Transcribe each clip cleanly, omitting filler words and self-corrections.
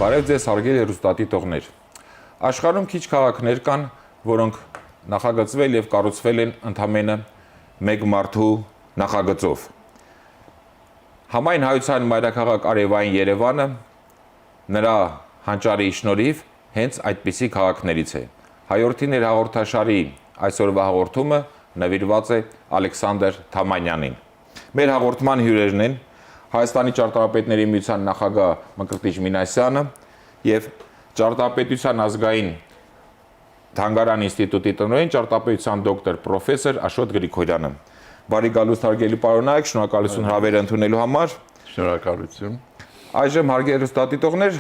Բարև ձեզ հարգելի հեռուստադիտողներ։ Աշխարհում քիչ քաղաքներ կան, որոնք նախագծվել եւ կառուցվել են ընդամենը մեկ մարդու նախագծով։ Համայն հայության մայրաքաղաք արևային Երևանը նրա հանճարի շնորհիվ հենց այդպիսի քաղաքներից է։ Հայորդին էր հաղորդաշարի այսօրվա հաղորդումը նվիրված է Ալեքսանդր Թամանյանին։ Մեր հաղորդման հյուրերն են Հայաստանի ճարտարապետների միության նախագահ Մկրտիչ Մինասյանը եւ Ճարտարապետության ազգային Թանգարան ինստիտուտի տնօրեն ճարտարապետության դոկտոր պրոֆեսոր Աշոտ Գրիգորյանը։ Բարի գալուստ հարգելի պարոնայք, շնորհակալություն հավերը ընդունելու համար։ Շնորհակալություն։ Այժմ հարգելի հեռուստադիտողներ,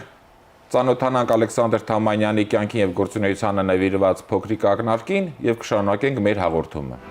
ծանոթանանք Ալեքսանդր Թամանյանի կյանքին եւ գործունեությանը նվիրված փոքրիկ ակնարկին եւ կշարունակենք մեր հաղորդումը։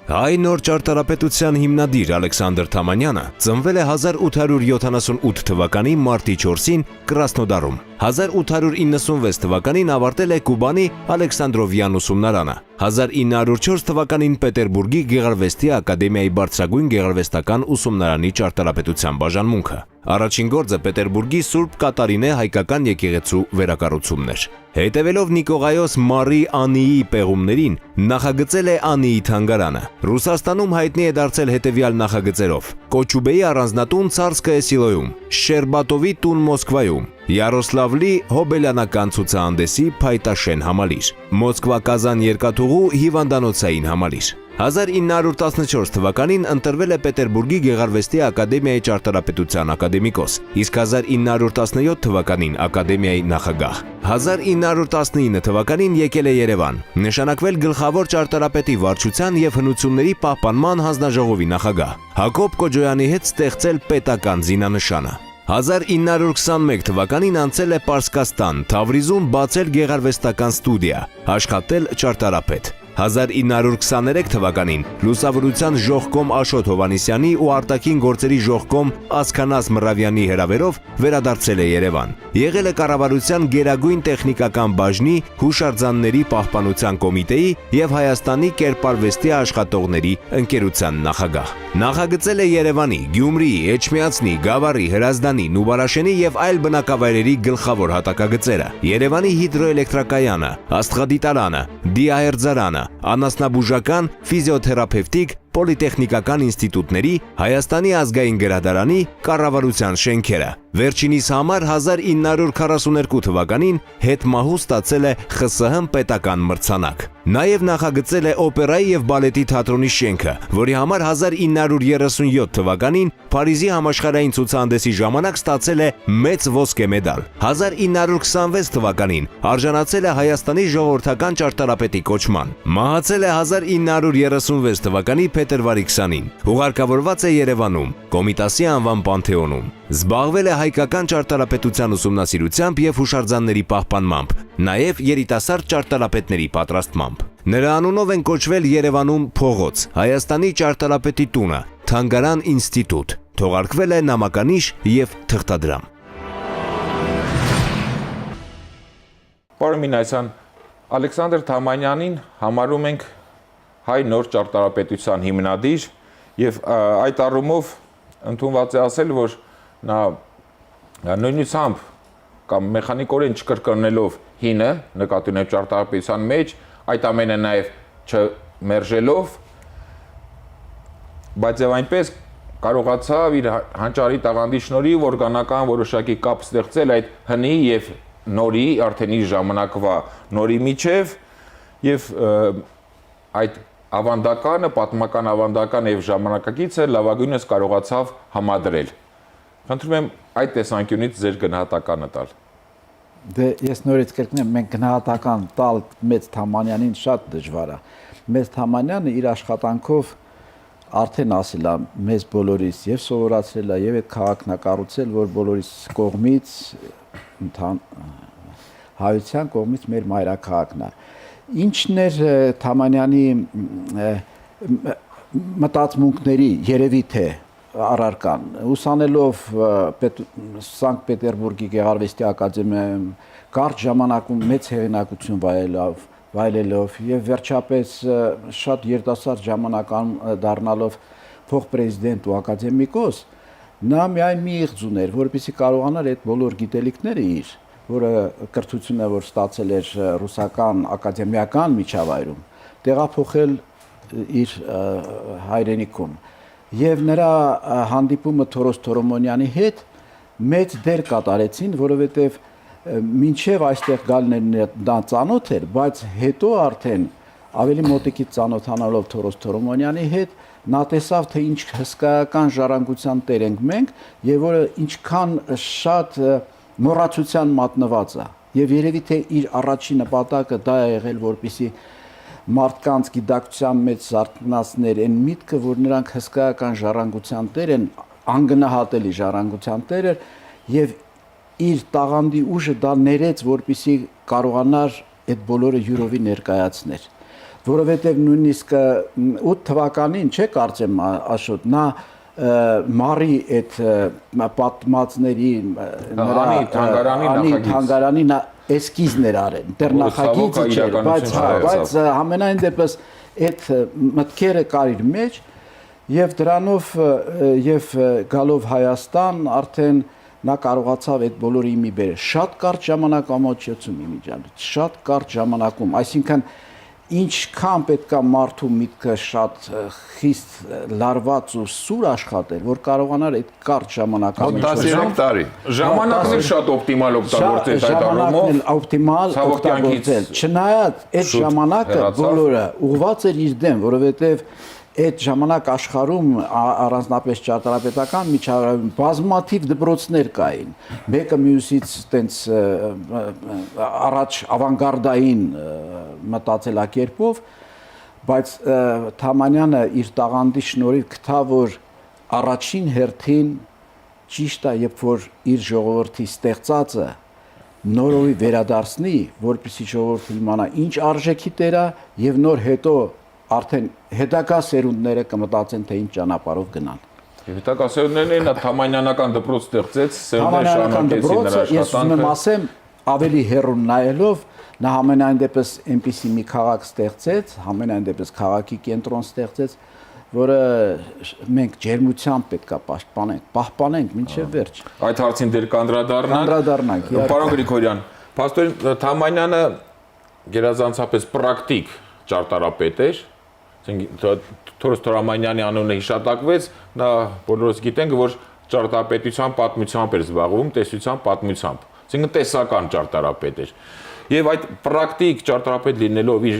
Հայ նոր ճարտարապետության հիմնադիր Ալեքսանդր Թամանյանը ծնվել է 1878 թվականի մարտի 4-ին Կրասնոդարում։ 1896 թվականին ավարտել է Կուբանի Ալեքսանդրովյան ուսումնարանը։ 1904 թվականին Պետերբուրգի Գեղարվեստի ակադեմիայի բարձրագույն գեղարվեստական ուսումնարանի ճարտարապետության բաժանմունքը։ Առաջին գործը Պետերբուրգի Սուրբ Կատարինե հայկական եկեղեցու վերակառուցումն էր։ Հետևելով Նիկողայոս Մարի Անիի պեղումներին, նախագծել է Անիի թանգարանը։ Ռուսաստանում հայտնի է դարձել հետևյալ նախագծերով. Կոչուբեի առանձնատուն Ցարսկայե Սիլոյում, Շերբատովի տուն Մոսկվայում, Յարոսլավլի հոբելյանական ցուցահանդեսի փայտաշեն համալիր, Մոսկվա-Կազան երկաթուղու հիվանդանոցային համալիր։ 1914 թվականին ընտրվել է Պետերբուրգի Գեղարվեստի ակադեմիայի ճարտարապետության ակադեմիկոս, իսկ 1917 թվականին ակադեմիայի նախագահ։ 1919 թվականին եկել է Երևան, նշանակվել գլխավոր ճարտարապետի վարչության եւ հնությունների պահպանման հանձնաժողովի նախագահ, Հակոբ Կոջոյանի հետ ստեղծել պետական զինանշանը։ 1921 թվականին անցել է Պարսկաստան, Թավրիզում բացել գեղարվեստական ստուդիա, աշխատել ճարտարապետ։ 1923 թվականին լուսավորության ժողկոմ Աշոտ Հովանեսյանի ու արտաքին գործերի ժողկոմ Ասքանաս Մռավյանի հրավերով վերադարձել է Երևան։ Եղել է կառավարության գերագույն տեխնիկական բաժնի հուշարձանների պահպանության կոմիտեի եւ Հայաստանի կերպարվեստի աշխատողների ընկերության նախագահ։ Նախագծել է Երևանի, Գյումրիի, Էջմիածնի, Գավառի, Հրազդանի, Նուբարաշենի եւ այլ բնակավայրերի գլխավոր հատակագծերը։ Երևանի հիդրոէլեկտրակայանը, Աստղադիտարանը, Դիահերձարանը, անասնաբուժական, ֆիզիոթերապևտիկ, պոլիտեխնիկական ինստիտուտների, Հայաստանի ազգային գրադարանի, կառավարության շենքերը։ Վերջինիս համար 1942 թվականին հետմահու ստացել է ԽՍՀՄ պետական մրցանակ։ Նաև նախագծել է օպերայի եւ բալետի թատրոնի շենքը, որի համար 1937 թվականին Փարիզի համաշխարհային ցուցահանդեսի ժամանակ ստացել է մեծ ոսկե մեդալ։ 1926 թվականին արժանացել է Հայաստանի ժողովրդական ճարտարապետի կոչման։ Մահացել է 1936 թվականի փետրվարի 20-ին։ Ուղարկավորված է Երևանում, Կոմիտասի անվան Պանթեոնում։ Զբաղվել է հայկական ճարտարապետության ուսումնասիրությամբ եւ հուշարձանների պահպանմամբ, նաեւ երիտասարդ ճարտարապետների պատրաստմամբ։ Նրա անունով են կոչվել Երևանում փողոց, Հայաստանի ճարտարապետի տունը, Թանգարան ինստիտուտ, թողարկվել է նամականիշ եւ թղթադրամ։ Պարոն Մինասյան, Ալեքսանդր Թամանյանին համարում ենք հայ նոր ճարտարապետության հիմնադիր եւ այդ առումով ընդունված է ասել, որ նա նույնությամբ կամ մեխանիկորեն չկրկնելով հինը նկատի ունեմ ճարտարապետության մեջ, այդ ամենը նաեւ չմերժելով, բայց եւ այնպես կարողացավ իր հանճարի տաղանդի շնորհիվ օրգանական որոշակի կապ ստեղծել այդ հնի եւ նորի արդեն իր ժամանակվա նորի միջև եւ այդ ավանդականը, պատմական ավանդականը եւ ժամանակակիցը լավագույնս կարողացավ համադրել։ Խնդրում եմ այդ տեսանկյունից ձեր գնահատականը տալ։ Դե ես նորից կրկնեմ, մենք գնահատական տալ մեծ Թամանյանին շատ դժվար է։ Մեծ Թամանյանը իր աշխատանքով արդեն ասել է մեզ բոլորիս եւ սովորացրել է եւ այդ քաղաքն է կառուցել, որ բոլորիս կողմից հայության կողմից մեր մայրաքաղաքն է։ Ինչն էր Թամանյանի մտածմունքների երևի թե առարկան, ուսանելով Սանկտ Պետերբուրգի Գեղարվեստի ակադեմիայում, կարճ ժամանակում մեծ հեղինակություն վայելելով եւ վերջապես շատ երիտասարդ ժամանակ դառնալով փոխպրեզիդենտ ու ակադեմիկոս, նա միայն մի իղձ ուներ, որպեսզի կարողանար այդ բոլոր գիտելիքները իր, որը կրթությունը որ ստացել էր ռուսական ակադեմիական միջավայրում, տեղափոխել իր հայրենիքում։ Եւ նրա հանդիպումը Թորոս Թորոմոնյանի հետ մեծ դեր կատարեցին, որովհետեւ մինչև այստեղ գալն նա ծանոթ էր, բայց հետո արդեն ավելի մոտիկից ծանոթանալով Թորոս Թորոմոնյանի հետ նա տեսավ, թե ինչ հսկայական ժառանգության տեր ենք մենք եւ որը ինչքան շատ մոռացության մատնված է եւ երևի թե իր առաջին նպատակը դա է եղել, որպեսզի մարդկանց գիտակցության մեջ զարթնացներ այն միտքը, որ նրանք հսկայական ժառանգության տեր են, անգնահատելի ժառանգության տեր եւ իր տաղանդի ուժը դա ներեց, որպեսզի կարողանար այդ բոլորը յուրովի ներկայացներ, որովհետեւ նույնիսկ 8 թվականին չէ կարծեմ Աշոտ, նա մարի այդ պատմածների նրա թանգարանի էսկիզներ արեն, դեռ նախագիծը չէր, բայց ամենայն դեպս այդ մտքերը կար իր մեջ եւ դրանով եւ գալով Հայաստան արդեն նա կարողացավ այդ բոլորը իմի բերել։ Շատ կարճ ժամանակամոչեցում իմիջան, շատ կարճ ժամանակում, այսինքն ինչքան պետքա մարդու միտքը շատ խիստ լարված ու սուր աշխատել, որ կարողանար այդ կարճ ժամանակամոչեցում 13 տարի ժամանակն շատ օպտիմալ օգտագործել այդ առումով, օպտիմալ օգտագործել։ Չնայած այդ ժամանակը բոլորը ուղղված էր իր դեմ, որովհետև այդ ժամանակ աշխարհում առանձնապես ճարտարապետական միջավայրում բազմաթիվ դպրոցներ կային, մեկը մյուսից տենց առաջ ավանգարդային մտածելակերպով, բայց Թամանյանը իր տաղանդի շնորհիվ գտավ, որ առաջին հերթին ճիշտ է, երբ որ իր ժողովրդի ստեղծածը նորովի վերադարձնի, որպեսզի ժողովուրդը իմանա ինչ արժեքի տեր է եւ նոր հետո արդեն հետագա սերունդները կմտածեն, թե ինչ ճանապարհով գնան։ Եվ հետագա սերունդներն են Թամանյանական դպրոց ստեղծեց, սերունդները շարունակեցին նրա աշխատանքը։ Ես ուզում եմ ասեմ, ավելի հեռուն նայելով, նա ամենայն դեպս այնպիսի մի քաղաք ստեղծեց, ամենայն դեպս քաղաքի կենտրոն ստեղծեց, որը մենք ջերմությամբ պետքա պահպանենք մինչև վերջ։ Այդ հարցին դեր կանդրադառնանք։ Պարոն Գրիգորյան, Պաստոր Թամանյանը գերազանցապես պրակտիկ ճարտարապետ էր, Թորոս Թորոմանյանի անունը հիշատակվեց, նա բոլորս գիտենք, որ ճարտարապետության պատմությամբ էր զբաղվում, տեսության պատմությամբ, այսինքն տեսական ճարտարապետ էր։ Եվ այդ պրակտիկ ճարտարապետ լինելով իր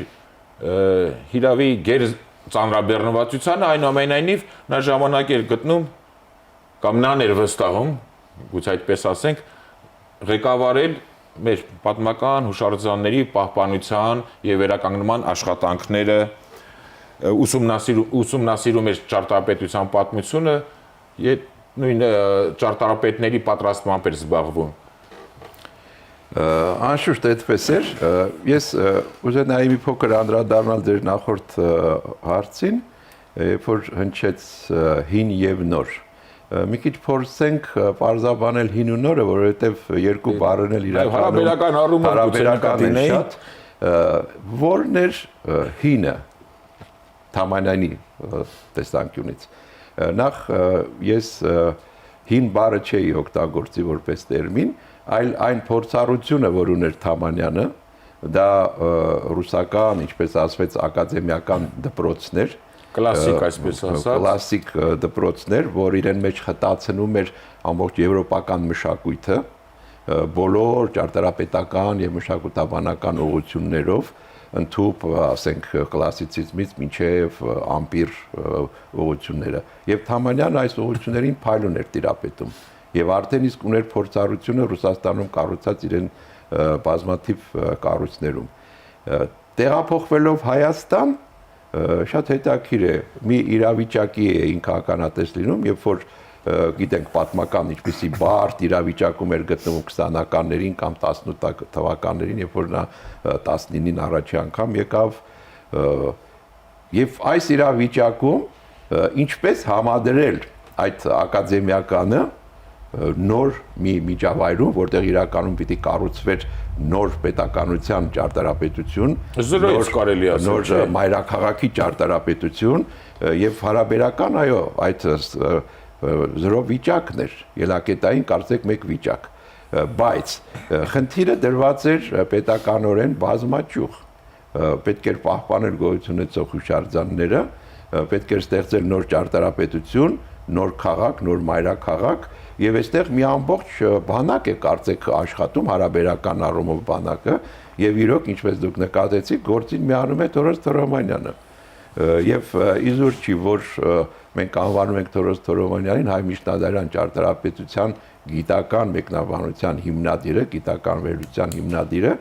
հիրավի գեր ծանրաբեռնվածությանը, այնուամենայնիվ նա ժամանակ էր գտնում կամ նա էր վստահում, գուցե այդպես ասենք, ղեկավարել մեր պատմական հուշարձանների պահպանության եւ վերականգնման աշխատանքները, ուսումնասիրում էր ճարտարապետության պատմությունը եւ նույն ճարտարապետների պատրաստմամբ էր զբաղվում։ Անշուշտ այդպես էր, ես ուզենայի մի փոքր անդրադառնալ ձեր նախորդ հարցին, երբ որ հնչեց հին եւ նոր։ Մի քիչ փորձենք պարզաբանել հին ու նորը, որովհետեւ երկու բառերն էլ իրականում հարաբերական են շատ, որն էր հինը Թամանյանի տեսանկյունից։ Նախ ես հին բառը չէի օգտագործի որպես տերմին, այլ այն փորձառությունը, որ ուներ Թամանյանը, դա ռուսական, ինչպես ասվեց, ակադեմիական դպրոցներ, կլասիկ այսպես ասած, կլասիկ դպրոցներ, որ իրեն մեջ խտացնում էր ամբողջ եվրոպական մշակույթը, բոլոր ճարտարապետական եւ մշակութաբանական ուղղություններով, ընդհուպ, ասենք, կլասիցիզմից մինչև ամպիր ուղղությունները։ Եվ Թամանյանը այս ուղղություններին փայլուն էր տիրապետում։ Եվ արդեն իսկ ուներ փորձառությունը Ռուսաստանում կառուցած իրեն բազմաթիվ կառույցներում։ Տեղափոխվելով Հայաստան, շատ հետաքրքիր է, մի իրավիճակի էին քաղաքականատես լինում, երբ որ գիտենք պատմական ինչպիսի բարդ իրավիճակում էր գտնվում 20-ականներին կամ 18 թվականներին, երբ որ նա 19-ին առաջի անգամ եկավ, եւ այս իրավիճակում ինչպես համադրել այդ ակադեմիականը նոր մի միջավայրում, որտեղ իրականում պիտի կառուցվեր նոր պետականության ճարտարապետություն, նոր մայրաքաղաքի ճարտարապետություն եւ հարաբերական, այո, այդ 0 վիճակն էր, ելակետային կարծեք մեկ վիճակ, բայց խնդիրը դրված էր պետականորեն բազմաճյուղ, պետք էր պահպանել գոյություն ունեցող հուշարձանները, պետք էր ստեղծել նոր ճարտարապետություն, նոր քաղաք, նոր մայրաքաղաք, եւ այստեղ մի ամբողջ բանակ է կարծեք աշխատում հարաբերական առումով բանակը, եւ իրոք ինչպես դուք նկատեցիք, գործին միանում է Թորոս Թորոմանյանը։ Եվ իզուր չի, որ մենք անվանում ենք Թորոս Թորոմանյանին հայ միջնադարյան ճարտարապետության գիտական մեկնաբանության հիմնադիրը, գիտական վերլուծության հիմնադիրը,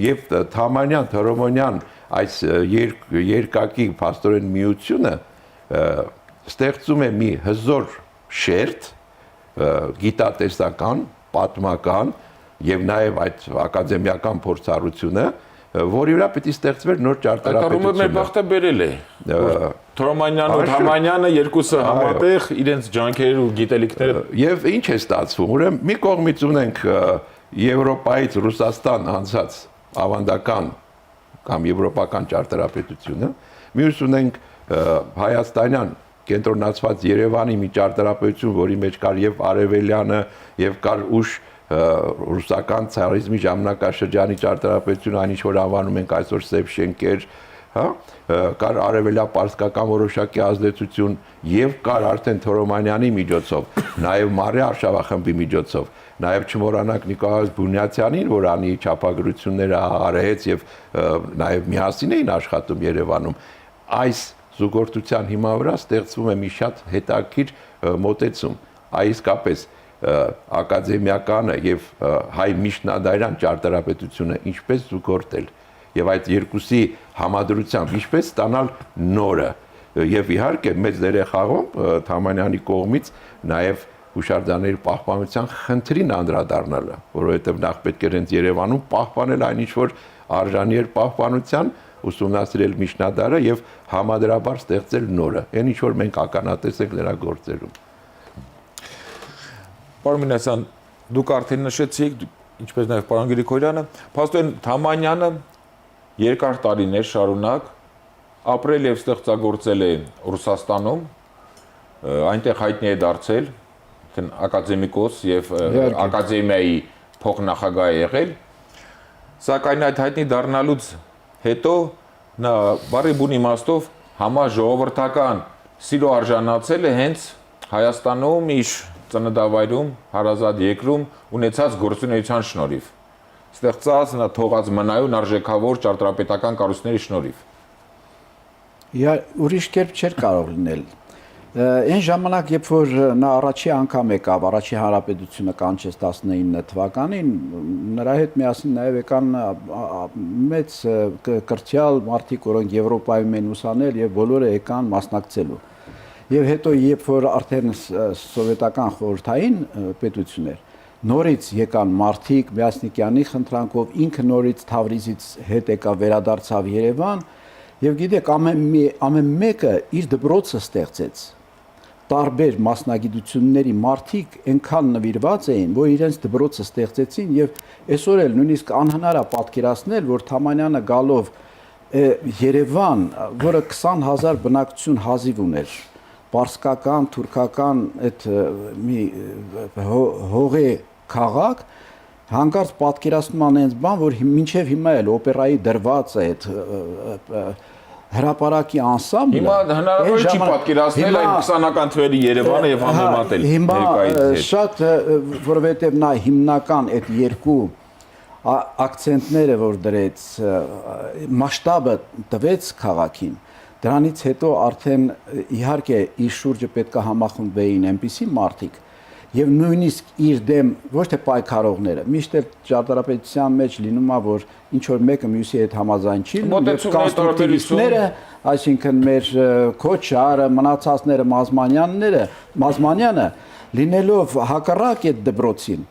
եւ Թամանյան, Թորոմանյան այս երկակի փաստորեն միությունը ստեղծում է մի հզոր շերտ գիտատեսական, պատմական եւ նաեւ այդ ակադեմիական փորձառությունը, որի վրա պետք է ստեղծվեր նոր ճարտարապետություն։ Այդ մեր բախտը բերել է։ Թորոմանյանն ու Թամանյանը երկուսը համատեղ իրենց ջանքերը ու գիտելիքները եւ ինչ է ստացվում։ Ուրեմն մի կողմից ունենք Եվրոպայից Ռուսաստան անցած ավանդական կամ եվրոպական ճարտարապետությունը, մյուս ունենք հայաստանյան կենտրոնացված Երևանի մի ճարտարապետություն, որի մեջ կար եւ Արևելյանը, եւ կար ուշ ռուսական ցարիզմի ժամանակաշրջանի ճարտարապետություն, այն ինչ որ անվանում ենք այսօր Սևշենկեր, հա, կար արևելապարսկական որոշակի ազդեցություն եւ կար արդեն Թորոմանյանի միջոցով, նաեւ Մարիա Արշավախմբի միջոցով, նաեւ չմոռանանք Նիկոլաս Բունյացյանին, որ անի չափագրությունները արեց եւ նաեւ միասին էին աշխատում Երևանում։ Այս զուգորդության հիման վրա ստեղծվում է մի շատ հետաքրքիր մոտեցում, իսկապես ակադեմիականը եւ հայ միջնադարյան ճարտարապետությունը ինչպես զուգորդել եւ այդ երկուսի համադրությամբ ինչպես ստանալ նորը եւ իհարկե մեծ դեր է խաղում Թամանյանի կողմից նաեւ հուշարձանների պահպանության խնդրին անդրադառնալը, որովհետեւ նախ պետք է հենց Երևանում պահպանել այն ինչ որ արժանի էր պահպանության, ուսումնասիրել միջնադարը եւ համադրաբար ստեղծել նորը, այն ինչ որ մենք ականատես ենք նրա գործերում։ Պարոն Մինասյան, դուք արդեն նշեցիք, ինչպես նաև պարոն Գրիգորյանը, փաստորեն Թամանյանը երկար տարիներ շարունակ ապրել եւ ստեղծագործել է Ռուսաստանում, այնտեղ հայտնի է դարձել, ակադեմիկոս եւ ակադեմիայի փոխնախագահ է եղել, սակայն այդ հայտնի դառնալուց հետո նա բարի բուն իմաստով համաժողովրդական սիրո արժանացել է հենց Հայաստանում իր ծննդավայրում, հարազատ երկրում ունեցած գործունեության շնորհիվ, ստեղծած նա թողած մնայուն արժեքավոր ճարտարապետական կառույցների շնորհիվ։ Ուրիշ կերպ չէր կարող լինել։ Այն ժամանակ, երբ որ նա առաջի անգամ եկավ, առաջի հանրապետությունը կանչեց 19 թվականին, նրա հետ միասին նաև եկան մեծ կրթյալ մարդիկ, որոնք Եվրոպայում են ուսանել եւ բոլորը եկան մասնակցելու։ Եվ հետո, երբ որ արդեն սովետական խորհրդային պետություն էր, նորից եկան մարդիկ Մյասնիկյանի խնդրանքով, ինքը նորից Թավրիզից հետ եկավ, վերադարձավ Երևան, եւ գիտեք, ամեն մեկը իր դպրոցը ստեղծեց։ Տարբեր մասնագիտությունների մարդիկ այնքան նվիրված էին, որ իրենց դպրոցը ստեղծեցին եւ այսօր էլ նույնիսկ անհնար է պատկերացնել, որ Թամանյանը գալով Երևան, որը 20000 բնակչություն հազիվ ուներ, պարսկական, թուրքական այդ մի հողե քաղաք, հանկարծ պատկերացնում անենց բան, որ մինչև հիմա էլ օպերայի դրված է այդ հրապարակի անսամբլը։ Հիմա հնարավոր չի պատկերացնել այն 20-ական թվերի Երևանը եւ համեմատել ներկայից հետ։ Հիմա շատ, որովհետեւ նա հիմնական այդ երկու ակցենտները, որ դրեց, մասշտաբը տվեց քաղաքին, դրանից հետո արդեն իհարկե իր շուրջը պետք է համախմբվեին այնպիսի մարդիկ, եւ նույնիսկ իր դեմ ոչ թե պայքարողները, միշտ էլ ճարտարապետության մեջ լինում է, որ ինչ որ մեկը մյուսի հետ համաձայն չի լինում, կոնստրուկտիվիստները, այսինքն մեր Քոչարը, մնացածները, Մազմանյանը, լինելով հակառակ այդ դպրոցին,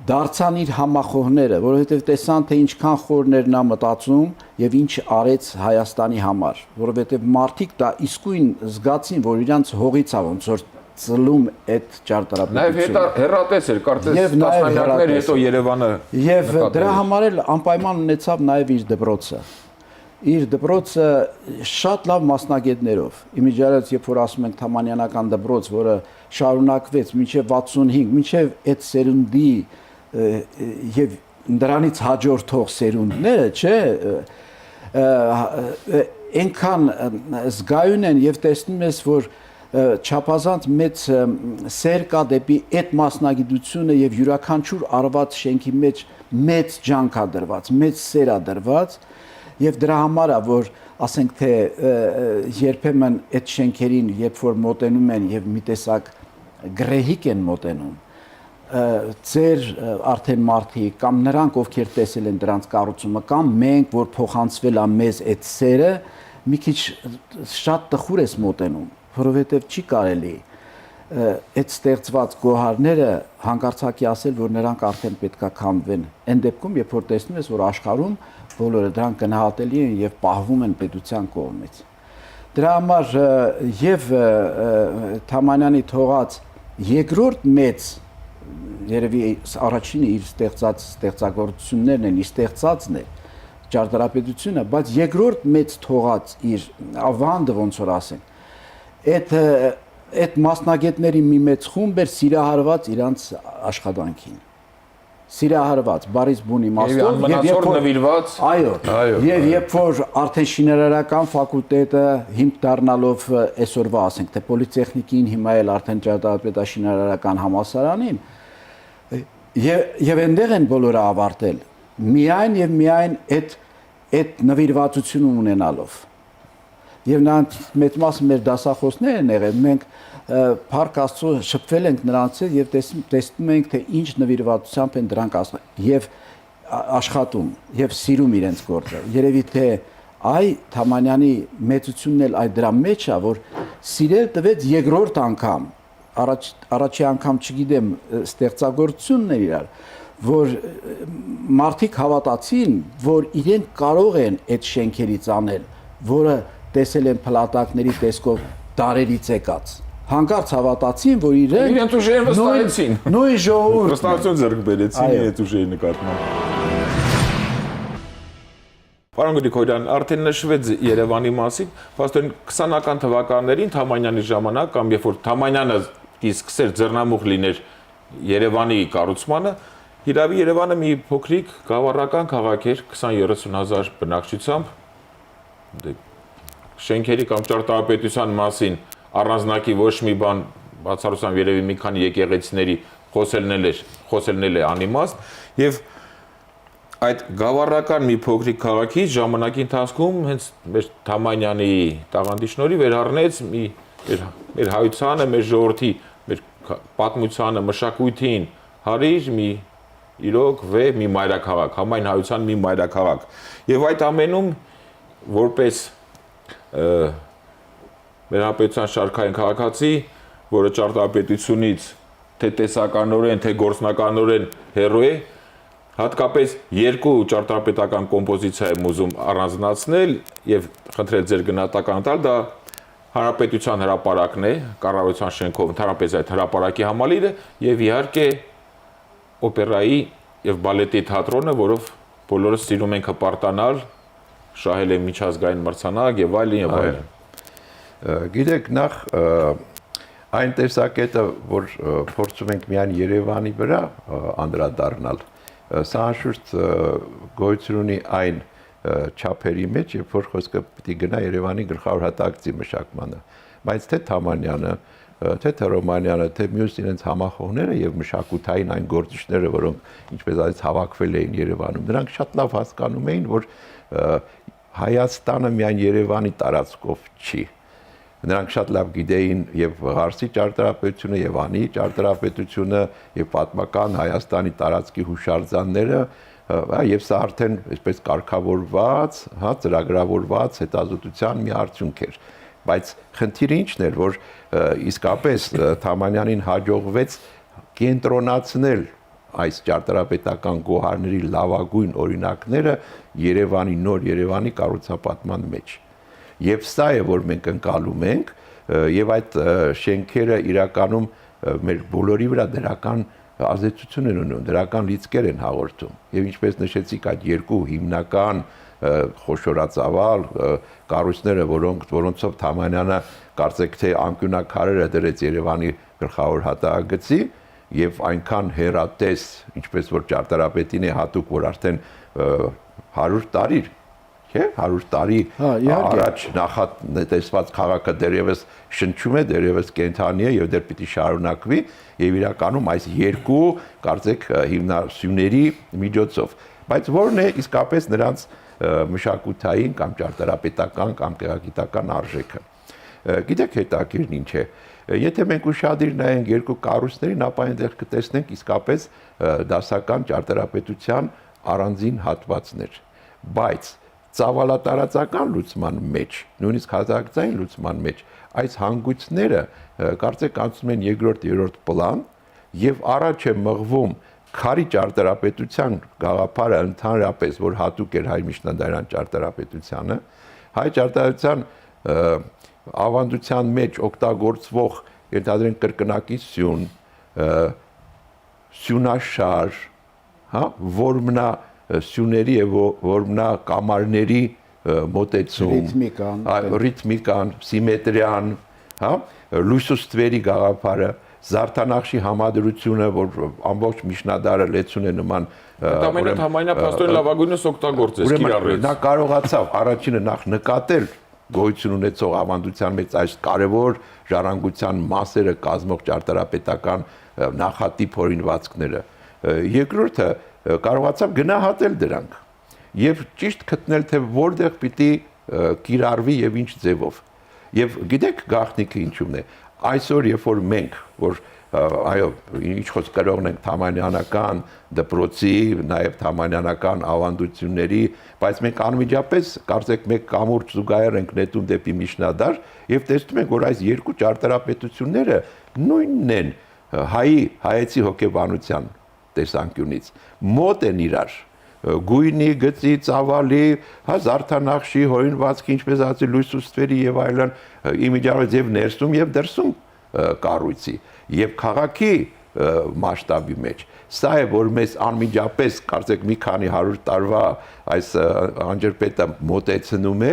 դարձան իր համախոհները, որովհետև տեսան, թե ինչքան խորներ նա մտածում եւ ինչ արեց Հայաստանի համար, որովհետև մարդիկ դա իսկույն զգացին, որ իրանց հողից է ոնց որ ծլում այդ ճարտարապետությունը։ Նաև հերատես էր, կարծես տասնամյակներ հետո Երևանը։ Եվ դրա համար էլ անպայման ունեցավ նաև իր դպրոցը։ իր դպրոցը շատ լավ մասնագետներով։ Իմիջիայլոց երբ որ ասում ենք Թամանյանական դպրոց, որը շարունակվեց մինչև 65, մինչև այդ սերունդի եւ դրանից հաջորդող սերունդները, չէ, այնքան զգայուն են եւ տեսնում ես, որ չափազանց մեծ սեր կա դեպի այդ մասնագիտությունը եւ յուրաքանչյուր արված շենքի մեջ մեծ ջանք է դրված, մեծ սեր է դրված եւ դրա համար է որ ասենք թե երբեմն այդ շենքերին երբ որ մոտենում են եւ մի տեսակ գրեհիկ են մոտենում ձեր արդեն մարդիկ կամ նրանք ովքեր տեսել են դրանց կառուցումը կամ մենք որ փոխանցվել է մեզ այդ սերը մի քիչ շատ տխուր ես մոտենում որովհետև չի կարելի այդ ստեղծված գոհարները հանկարծակի ասել, որ նրանք արդեն պետքա քանդվեն։ Այն դեպքում, երբ որ տեսնում ես, որ աշխարհում բոլորը դրանք գնահատելի են եւ պահվում են պետության կողմից։ Դրա համար եւ Թամանյանի թողած երկրորդ մեծ երևի առաջինը իր ստեղծագործություններն են, իր ստեղծածն է ճարտարապետությունը, բայց երկրորդ մեծ թողած իր ավանդը ոնց որ ասենք այդ մասնագետների մի մեծ խումբ էր սիրահարված իրանց աշխատանքին։ Սիրահարված, բարից բուն իմաստով եւ երբ որ նվիրված, այո, եւ երբ որ արդեն շինարարական ֆակուլտետը հիմք դառնալով այսօրվա ասենք թե պոլիտեխնիկին հիմա էլ արդեն ճարտարապետաշինարարական համալսարանին եւ այնտեղ են բոլորը ավարտել միայն այդ նվիրվածությունը ունենալով Եվ նրանց մեծ մասը մեր դասախոսներ են եղել, մենք Փառք Աստծո շփվել ենք նրանց հետ եւ տեսնում ենք թե ինչ նվիրվածությամբ են դրանք եւ աշխատում եւ սիրում իրենց գործը։ Երևի թե այ Թամանյանի մեծությունն էլ այդ դրա մեջ է, որ սիրել տվեց երկրորդ անգամ, առաջի անգամ չգիտեմ ստեղծագործությունն է իրար, որ մարդիկ հավատացին, որ իրենք կարող են այդ շենքերից անել, որը տեսել են փլատակների տեսքով դարերից եկած։ Հանկարծ հավատացին, որ իրենք ուժերը վստահեցին։ Նույն ժողովուրդը վստահություն ձեռք բերեցին այդ ուժերի նկատմամբ։ Պարոն Գրիգորյան, արդեն նշվեց Երևանի մասին, փաստորեն 20-ական թվականներին Թամանյանի ժամանակ կամ երբ որ Թամանյանը սկսեր ձեռնամուխ լիներ Երևանի կառուցմանը, հիրավի Երևանը մի փոքրիկ գավառական քաղաք էր 20-30 հազար բնակչությամբ շենքերի կամ ճարտարապետության մասին առանձնակի ոչ մի բան բացառությամբ երևի մի քանի եկեղեցիների խոսելն է անիմաստ եւ այդ գավառական մի փոքրիկ քաղաքի ժամանակի ընթացքում հենց մեր Թամանյանի տաղանդի շնորհիվ վերառնեց մեր հայությանը, մեր ժողովրդի, մեր պատմությանը, մշակույթին հարիր մի իրոք մի մայրաքաղաք, համայն հայության մի մայրաքաղաք եւ այդ ամենում որպես մեր հանրապետության շարքային քաղաքացի, որը ճարտարապետությունից թե տեսականորեն, թե գործնականորեն հեռու է, հատկապես երկու ճարտարապետական կոմպոզիցիա եմ ուզում առանձնացնել եւ խնդրել ձեր գնահատական տալ, դա հանրապետության հրապարակն է, կառավարության շենքով ընդհանրապես այդ հրապարակի համալիրը եւ իհարկե օպերայի եւ բալետի թատրոնը, որով բոլորս սիրում ենք հպարտանալ շահել է միջազգային մրցանակ եւ այլն եւ այլն։ Գիտեք, նախ այն տեսակետը, որ փորձում ենք միայն Երևանի վրա անդրադառնալ, սա անշուշտ գոյություն ունի այն չափերի մեջ, երբ որ խոսքը պիտի գնա Երևանի գլխավոր հատակցի մշակմանը, բայց թե Թամանյանը, թե Թերոմանյանը, թե մյուս իրենց համախոհները եւ մշակութային այն գործիչները, որոնք ինչպես ասած հավաքվել էին Երևանում, նրանք շատ լավ հասկանում էին, որ Հայաստանը միայն Երևանի տարածքով չի։ Նրանք շատ լավ գիտեին եւ Ղարսի ճարտարապետությունը, եւ Անի ճարտարապետությունը, եւ պատմական Հայաստանի տարածքի հուշարձանները, եւ սա արդեն այսպես կարգավորված, ծրագրավորված հետազոտության մի արդյունք էր։ Բայց խնդիրը ինչն էր, որ իսկապես Թամանյանին հաջողվեց կենտրոնացնել այս ճարտարապետական գոհարների լավագույն օրինակները Երևանի նոր Երևանի կառուցապատման մեջ։ Եվ սա է, որ մենք ընկալում ենք, եւ այդ շենքերը իրականում մեր բոլորի վրա դրական ազդեցություն են ունենում, դրական լիցքեր են հաղորդում։ Եվ ինչպես նշեցիք, այդ երկու հիմնական խոշորածավալ կառույցները, որոնցով Թամանյանը կարծեք թե անկյունակարերը դրեց Երևանի գլխավոր հատակագծի եւ այնքան հերատես, ինչպես որ ճարտարապետին է հատուկ, որ արդեն 100 տարի, չէ, 100 տարի առաջ նախատեսված քաղաքը դեռևս շնչում է, դեռևս կենթանի է եւ դեռ պիտի շարունակվի եւ իրականում այս երկու կարծեք հիմնասյուների միջոցով, բայց որն է իսկապես նրանց մշակութային կամ ճարտարապետական կամ գեղագիտական արժեքը։ Գիտեք հետաքրքիրն ինչ է։ Եթե մենք ուշադիր նայենք երկու կառույցներին, ապա այնտեղ կտեսնենք իսկապես դասական ճարտարապետության առանձին հատվածներ, բայց ծավալատարածական լուծման մեջ, նույնիսկ հատակցային լուծման մեջ այս հանգույցները կարծեք անցնում են երկրորդ պլան եւ առաջ է մղվում քարի ճարտարապետության գաղափարը ընդհանրապես, որ հատուկ էր հայ միջնադարյան ճարտարապետությանը, հայ ճարտարապետության ավանդության մեջ օգտագործվող ենթադրենք կրկնակի սյուն, սյունաշար, հա, որմնա սյուների եւ որմնա կամարների մոտեցում, ռիթմիկան, սիմետրիան, հա, լույսուստվերի գաղափարը, Զարդանախշի համադրությունը, որ ամբողջ միջնադարը լեցուն է նման Ամենը Թամանյանը փաստորեն լավագույնս օգտագործեց, կիրառեց։ Նա կարողացավ առաջինը նախ նկատել գոյություն ունեցող ավանդության մեջ այս կարևոր ժառանգության մասերը կազմող ճարտարապետական նախատիպ օրինվածքները։ Երկրորդը կարողացավ գնահատել դրանք եւ ճիշտ գտնել թե որտեղ պիտի կիրառվի եւ ինչ ձևով։ Եվ գիտեք գաղտնիքը ինչու՞մն է։ Այսօր երբ որ մենք որ այո ինչ խոսք կարող ենք Թամանյանական դպրոցի, նաև Թամանյանական ավանդությունների, բայց մենք անմիջապես կարծեք մեկ կամուրջ զուգահեռ ենք նետում դեպի միջնադար եւ տեսնում ենք, որ այս երկու ճարտարապետությունները նույնն են հայեցի հոգեբանության տեսանկյունից, մոտ են իրար, գույնի, գծի, ծավալի, Զարդանախշի, հորինվածքի, ինչպես ասի, լույսուստվերի եւ այլն, իմիջիայլոց եւ ներսում եւ դրսում կառույցի եւ քաղաքի մասշտաբի մեջ։ Սա է, որ մեզ անմիջապես, կարծեք մի քանի 100 տարվա այս անջրպետը մոտեցնում է,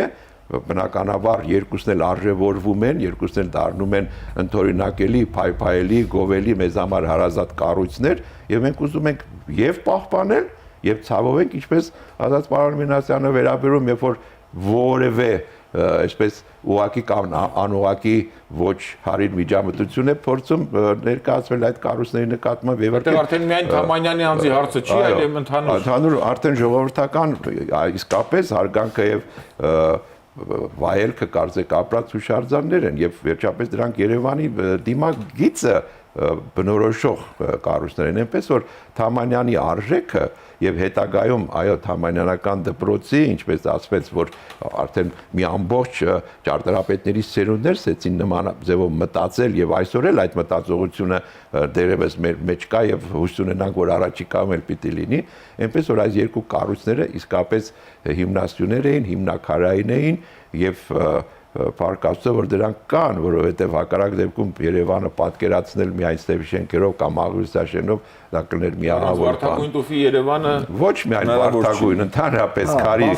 բնականաբար երկուսն էլ արժևորվում են, երկուսն էլ դառնում են ընդօրինակելի, փայփայելի, գովելի մեզ համար հարազատ կառույցներ եւ մենք ուզում ենք եւ պահպանել եւ ցավով ենք, ինչպես ասաց պարոն Մինասյանը վերաբերում, երբ որ որևէ այսպես ուղակի կամ անուղակի ոչ հարիր միջամտություն է փորձում ներկայացվել այդ կառույցների նկատմամբ եւ այդտեղ արդեն միայն Թամանյանի անձի հարցը չի, այլ ընդհանուր արդեն ժողովրդական իսկապես հարգանքը եւ վայելքը կարծեք ապրած հուշարձաններ են եւ վերջապես դրանք Երևանի դիմագիծը բնորոշող կառույցներ են, այնպես որ Թամանյանի արժեքը եւ հետագայում այո Թամանյանական դպրոցի, ինչպես ասվեց, որ արդեն մի ամբողջ ճարտարապետների սերունդներ սեցին նման ձևով մտածել եւ այսօր էլ այդ մտածողությունը դերևս մեր մեջ կա եւ հույս ունենանք, որ առաջիկայում էլ պիտի լինի, այնպես որ այս երկու կառույցները իսկապես հիմնասյուներ էին, հիմնակարային էին եւ Փառք Աստծո, որ դրանք կան, որովհետև հակառակ դեպքում Երևանը պատկերացնել միայն ստեփ շենքերով կամ աղյուսաշենով դա կներ միահավոր բան։ Վարդագույն տուֆի Երևանը ոչ միայն վարդագույն, ընդհանրապես քարի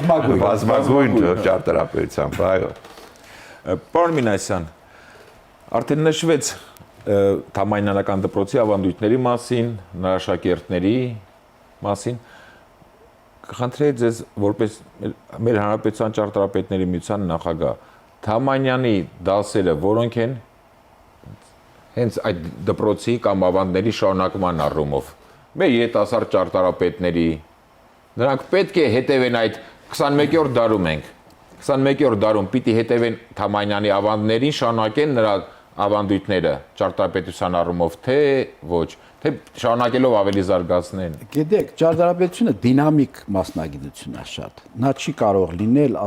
բազմագույն ճարտարապետությամբ, այո։ Պարոն Մինասյան, արդեն նշվեց Թամանյանական դպրոցի ավանդույթների մասին, նրա աշակերտների մասին։ Կխնդրեի ձեզ, որպես մեր հանրապետության ճարտարապետների միության նախագահ, Թամանյանի դասերը որոնք են հենց այդ դպրոցի կամ ավանդների շարունակման առումով մեր երիտասարդ ճարտարապետների նրանք պետք է հետևեն այդ 21-րդ դարում ենք 21-րդ դարում պիտի հետևեն Թամանյանի ավանդներին, շարունակեն նրա ավանդույթները ճարտարապետության առումով թե ոչ, թե շարունակելով ավելի զարգացնեն։ Գիտեք, ճարտարապետությունը դինամիկ մասնագիտություն է շատ։ Նա չի կարող լինել,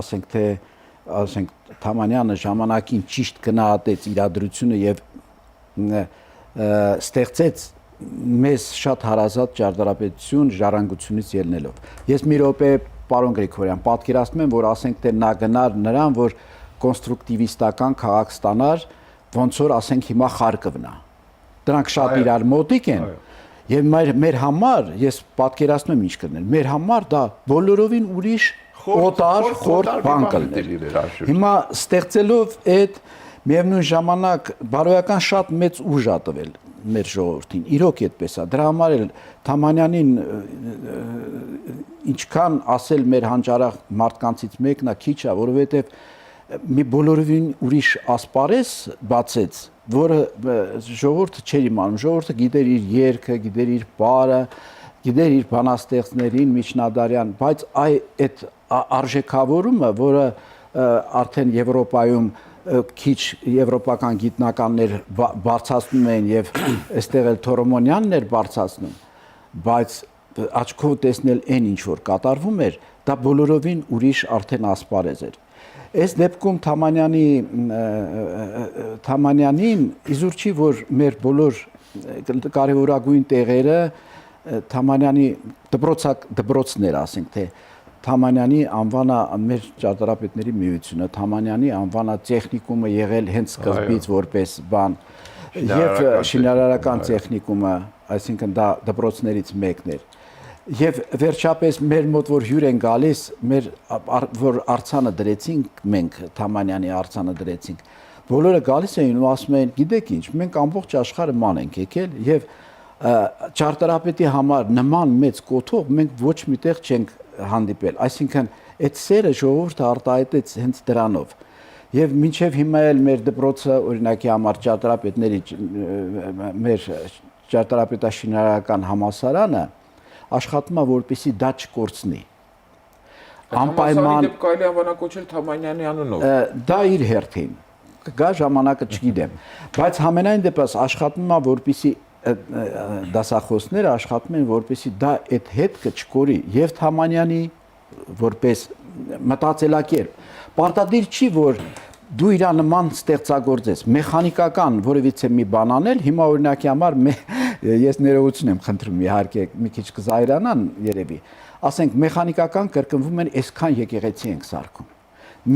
ասենք Թամանյանը ժամանակին ճիշտ գնահատեց իրադրությունը եւ ստեղծեց մեզ շատ հարազատ ճարտարապետություն ժառանգությունից ելնելով։ Ես մի րոպե պարոն Գրիգորյան պատկերացնում եմ, որ ասենք թե նա գնար նրան, որ կոնստրուկտիվիստական քաղաք ստանար, ոնց որ ասենք հիմա Խարկովն է։ Դրանք շատ իրար մոտիկ են։ Եվ մեր համար, ես պատկերացնում եմ ինչ կլիներ, մեր համար դա բոլորովին ուրիշ օտար խորտ բան կլներ։ Հիմա ստեղծելով այդ միևնույն ժամանակ բարոյական շատ մեծ ուժ ա տվել մեր ժողովրդին, իրոք այդպես է։ Դրա համար էլ Թամանյանին ինչքան ասել մեր հանճարախ մարդկանցից մեկն է քիչ է, որովհետև մի բոլորովին ուրիշ ասպարես բացեց, որը ժողովուրդը չէր իմանում, ժողովուրդը գիտեր իր երգը, գիտեր իր բարը, գիտեր իր բանաստեղծներին, Միջնադարյան, բայց այդ արժեքավորումը, որը արդեն Եվրոպայում քիչ եվրոպական գիտնականներ բարձրացնում են եւ այստեղ էլ Թորոմոնյանն էր բարձրացնում, բայց աչքով տեսնել այն ինչ որ կատարվում էր, դա բոլորովին ուրիշ արդեն ասպարեզ էր։ Այս դեպքում Թամանյանին իզուր չի, որ մեր բոլոր կարևորագույն տեղերը Թամանյանի դպրոցն էր, ասենք թե Թամանյանի անվանա մեր ճարտարապետների միությունը, Թամանյանի անվանա տեխնիկումը եղել հենց սկզբից որպես բան եւ շինարարական տեխնիկումը, այսինքն դա դպրոցներից մեկն էր։ Եվ վերջապես մեր մոտ որ հյուր են գալիս, մեր որ արձանը դրեցինք մենք, Թամանյանի արձանը դրեցինք, բոլորը գալիս էին ու ասում էին, գիտեք ինչ, մենք ամբողջ աշխարհը ման ենք եկել եւ ճարտարապետի համար նման մեծ կոթող մենք ոչ միտեղ չենք հանդիպել, այսինքն այդ սերը ժողովուրդը արտահայտեց հենց դրանով։ Եվ մինչև հիմա էլ մեր դպրոցը օրինակի համար ճարտարապետների մեր ճարտարապետաշինարարական համալսարանը աշխատում է որպեսզի դա չկորցնի։ Անպայման կարելի անվանակոչել Թամանյանի անունով։ Դա իր հերթին կգա ժամանակը չգիտեմ, բայց համենայն դեպս աշխատում է որպեսզի դասախոսները աշխատում են որպեսզի դա այդ հետքը չկորի եւ Թամանյանի որպես մտածելակերպ։ Պարտադիր չի որ դու իր նման ստեղծագործես, մեխանիկական որևիցե մի բան անել, հիմա օրինակի համար ես ներողություն եմ խնդրում, իհարկե մի քիչ կզայրանան երևի, ասենք մեխանիկական կրկնվում են այսքան եկեղեցի ենք սարքում։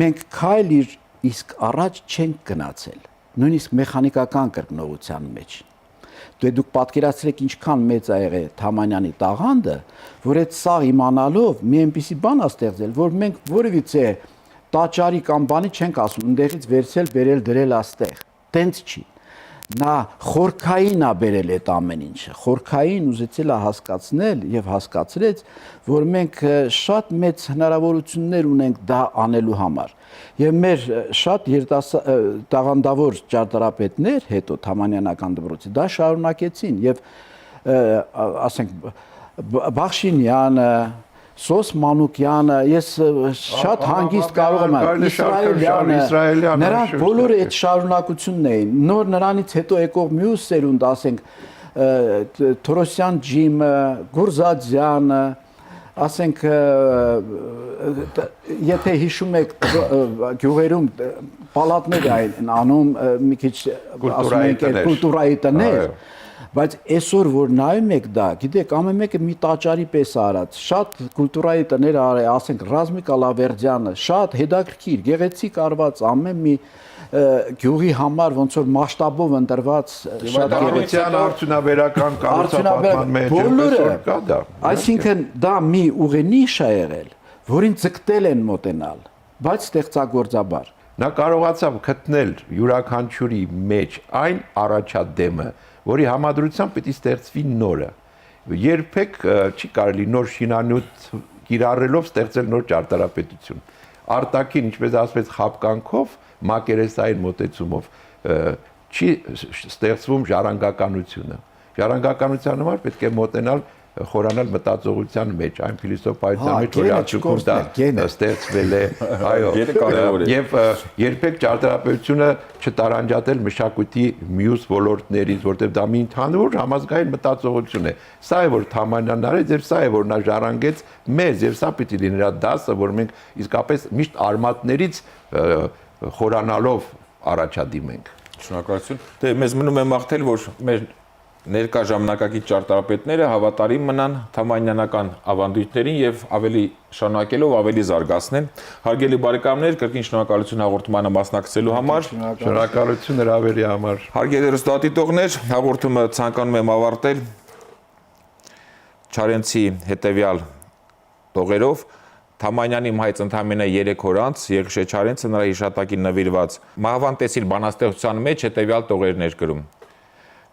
Մենք քայլ իսկ առաջ չենք գնացել, նույնիսկ մեխանիկական կրկնողության մեջ։ Դուք պատկերացրեք ինչքան մեծ է եղել Թամանյանի տաղանդը, որ այդ սա իմանալով մի այնպիսի բան է ստեղծել, որ մենք որևիցե տաճարի կամ բանի չենք ասում, ընդեղից վերցել, բերել, դրել աստեղ։ Տենց չի։ Նա խորքային է բերել այդ ամեն ինչը։ Խորքային ուզեցել է հասկացնել եւ հասկացրեց, որ մենք շատ մեծ հնարավորություններ ունենք դա անելու համար։ Եվ մեր շատ տաղանդավոր ճարտարապետներ հետո Թամանյանական դպրոցի դա շարունակեցին եւ ասենք Բախշինյանը, Սոս Մանուկյանը, ես շատ հանգիստ կարող եմ Իսրայելյանը, նրանք բոլորը այդ շարունակությունն էին։ Նոր նրանից հետո եկող մյուս սերունդ, ասենք Թորոսյան Ջիմը, Գուրզադյանը, ասենք եթե հիշում եք գյուղերում պալատներ այն անում մի քիչ ասում ենք կուլտուրայի տներ, բայց այսօր որ նայում եք դա, գիտեք, ամեն մեկը մի տաճարի պես արած, շատ կուլտուրայի տներ արել, ասենք Ռազմիկ Ալավերդյանը, շատ հետաքրքիր, գեղեցիկ արված ամեն մի գյուղի համար ոնց որ մասշտաբով ընտրված շատ գեղեցիկ արդյունաբերական կառուցապատման մեջ կա դա։ Այսինքն դա մի ուղենիշ է եղել, որին ձգտել են մոտենալ, բայց ստեղծագործաբար։ Նա կարողացավ գտնել յուրաքանչյուրի մեջ այն առաջադեմը, որի համադրությամբ պիտի ստեղծվի նորը։ Երբեք չի կարելի նոր շինանյութ կիրառելով ստեղծել նոր ճարտարապետություն։ Արտաքին, ինչպես ասվեց, խաբկանքով, մակերեսային մոտեցումով չի ստեղծվում ժառանգականությունը։ Ժառանգականության համար պետք է մոտենալ խորանալ մտածողության մեջ, այն փիլիսոփայության մեջ, որ արդյունքում դա ստեղծվել է, այո, եւ երբեք ճարտարապետությունը չտարանջատել մշակույթի մյուս ոլորտներից, որտեղ դա մի ընդհանուր համազգային մտածողություն է։ Սա է որ Թամանյանն արեց, եւ սա է որ նա ժառանգեց մեզ, եւ սա պիտի լինի նրա դասը, որ մենք իսկապես միշտ արմատներից խորանալով առաջադիմենք։ Շնորհակալություն։ Դե մեզ մնում է մաղթել, որ մեր ներկա ժամանակակից ճարտարապետները հավատարիմ մնան Թամանյանական ավանդույթներին եւ ավելի շարունակելով ավելի զարգացնեն։ Հարգելի բարեկամներ, կրկին շնորհակալություն հաղորդմանը մասնակցելու համար։ Շնորհակալություն հրավերի համար։ Հարգելի հեռուստադիտողներ, հաղորդումը ցանկանում եմ ավարտել Չարենցի հետեւյալ տողերով, Թամանյանի մահից ընդամենը 3 օր անց Եղիշե Չարենցը նրա հիշատակին նվիրված «Մահվան տեսիլ» բանաստեղծության մեջ հետևյալ տողերներ գրում.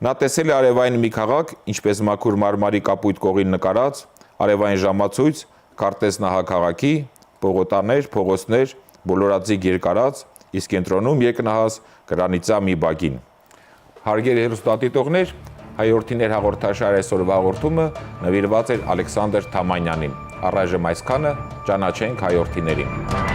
Նա տեսել է արևային մի քաղաք, ինչպես մաքուր մարմարի կապույտ կողին նկարած, արևային ժամացույց, քարտեզ նահաքաղաքի, պողոտաներ, փողոցներ, բոլորաձիգ երկարած, իսկ կենտրոնում երկնահաս գրանիցա մի բագին։ Հարգելի հեռուստադիտողներ, Հայորդիներ հաղորդաշարի այսօրվա հաղորդումը նվիրված էր Ալեքսանդր Թամանյանին։ Առայժմ այսքանը, ճանաչենք հայորդիներին։